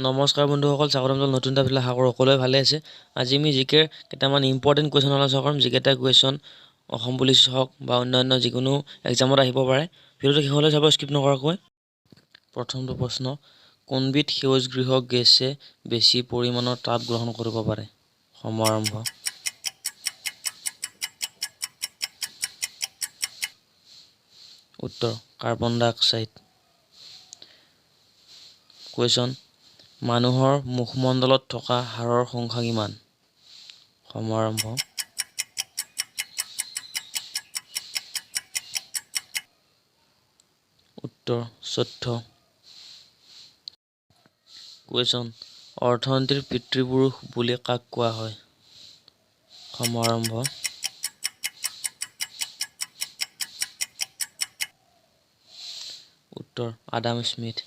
নমস্কাৰ বন্ধুসকল, স্বাগতম জনালো নতুন এটা ভিডিঅ'লৈ। আশা কৰোঁ সকলোৱে ভালে আছে। আজি আমি জিকেৰ কেইটামান ইম্পৰ্টেণ্ট কুৱেশ্যন আলোচনা কৰিম। যিকেইটা কুৱেশ্যন অসম পুলিচ হওক বা অন্যান্য যিকোনো এক্সামত আহিব পাৰে। ভিডিঅ'টো শেষলৈ চাব, স্কিপ নকৰাকৈ। প্ৰথমটো প্ৰশ্ন, কোনবিধ সেউজগৃহ গেছে বেছি পৰিমাণৰ তাপ গ্ৰহণ কৰিব পাৰে? সময় আৰম্ভ। উত্তৰ কাৰ্বন ডাই অক্সাইড। কুৱেশ্যন, মানুহৰ মুখমণ্ডলত থকা হাড়ৰ সংখ্যা কিমান? সময় আৰম্ভ। উত্তৰ 14। কুৱেশ্যন, অৰ্থনীতিৰ পিতৃপুৰুষ বুলি কাক কোৱা হয়? সময় আৰম্ভ। উত্তৰ আদাম স্মিথ।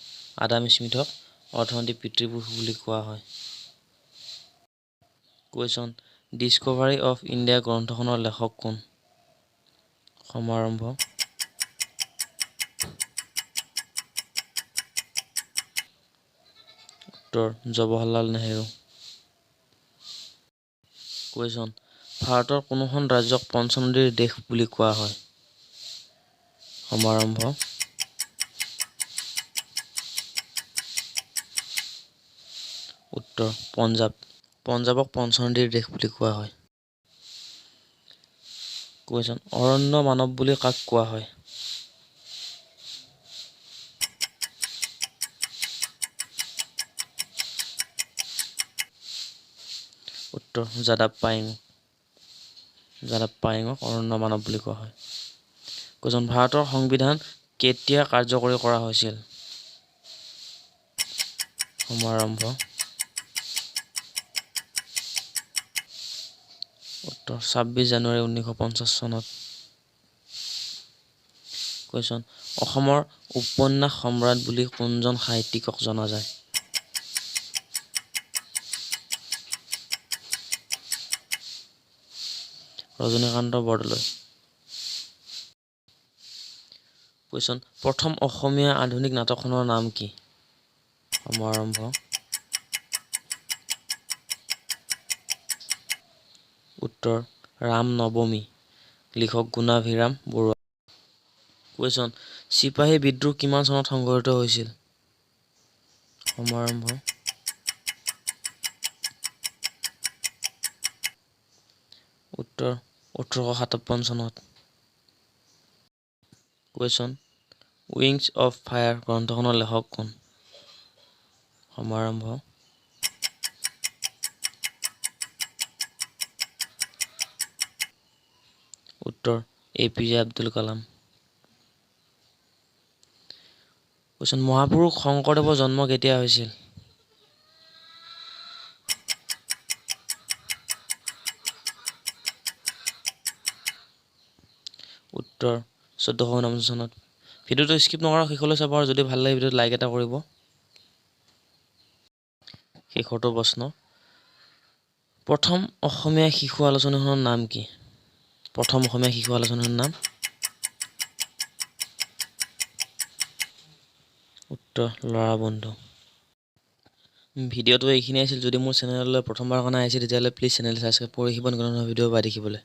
আদাম স্মিথক অৰ্থনীতিৰ পিতৃপুৰুষ বুলি কোৱা হয়। কুৱেশ্যন, ডিস্কভাৰী অফ ইণ্ডিয়া গ্ৰন্থখনৰ লেখক কোন? সময় আৰম্ভ। উত্তৰ জৱাহৰলাল নেহেৰু। কুৱেশ্যন, ভাৰতৰ কোনোখন ৰাজ্যক পঞ্চনদীৰ দেশ বুলি কোৱা হয়? সময় আৰম্ভ। উত্তৰ পঞ্জাৱ। পঞ্জাৱক পঞ্চনদীৰ দেশ বুলি কোৱা হয়। কুৱেশ্যন, অৰণ্য মানৱ বুলি কাক কোৱা হয়? উত্তৰ যাদৱ পায়েং। যাদৱ পায়েঙক অৰণ্য মানৱ বুলি কোৱা হয়। কুৱেশ্যন, ভাৰতৰ সংবিধান কেতিয়া কাৰ্যকৰী কৰা হৈছিল? সময় আৰম্ভ। উত্তৰ 26 জানুৱাৰী 1950 চনত। কুৱেশ্যন, অসমৰ উপন্যাস সম্ৰাট বুলি কোনজন সাহিত্যিকক জনা যায়? ৰজনীকান্ত বৰদলৈ। কুৱেশ্যন, প্ৰথম অসমীয়া আধুনিক নাটকখনৰ নাম কি? সময় আৰম্ভ। উত্তৰ ৰাম নৱমী। লিখক গুণাভিৰাম বৰুৱা। কুৱেশ্যন, চিপাহী বিদ্ৰোহ কিমান চনত সংঘটিত হৈছিল? সময় আৰম্ভ। উত্তৰ 1857 চনত। কুৱেশ্যন, উইংছ অফ ফায়াৰ গ্ৰন্থখনৰ লেখক কোন? সময় আৰম্ভ। উত্তৰ APJ আব্দুল কালাম। কুৱেশ্যন, মহাপুৰুষ শংকৰদেৱৰ জন্ম কেতিয়া হৈছিল? উত্তৰ 1449 চনত। ভিডিঅ'টো স্কিপ নকৰা, শেষলৈ চাব, আৰু যদি ভাল লাগে ভিডিঅ'টো লাইক এটা কৰিব। শেষৰটো প্ৰশ্ন, প্ৰথম অসমীয়া শিশু আলোচনীখনৰ নাম কি? প্ৰথম অসমীয়া শিশু আলোচনীখনৰ নাম? উত্তৰ ল'ৰা বন্ধু। ভিডিঅ'টো এইখিনি আছিল। যদি মোৰ চেনেললৈ প্ৰথমবাৰ কাৰণে আহিছে তেতিয়াহ'লে প্লিজ চেনেলটো ছাবস্ক্ৰাইব কৰি ৰাখিব নতুন ভিডিঅ' পাই দেখিবলৈ।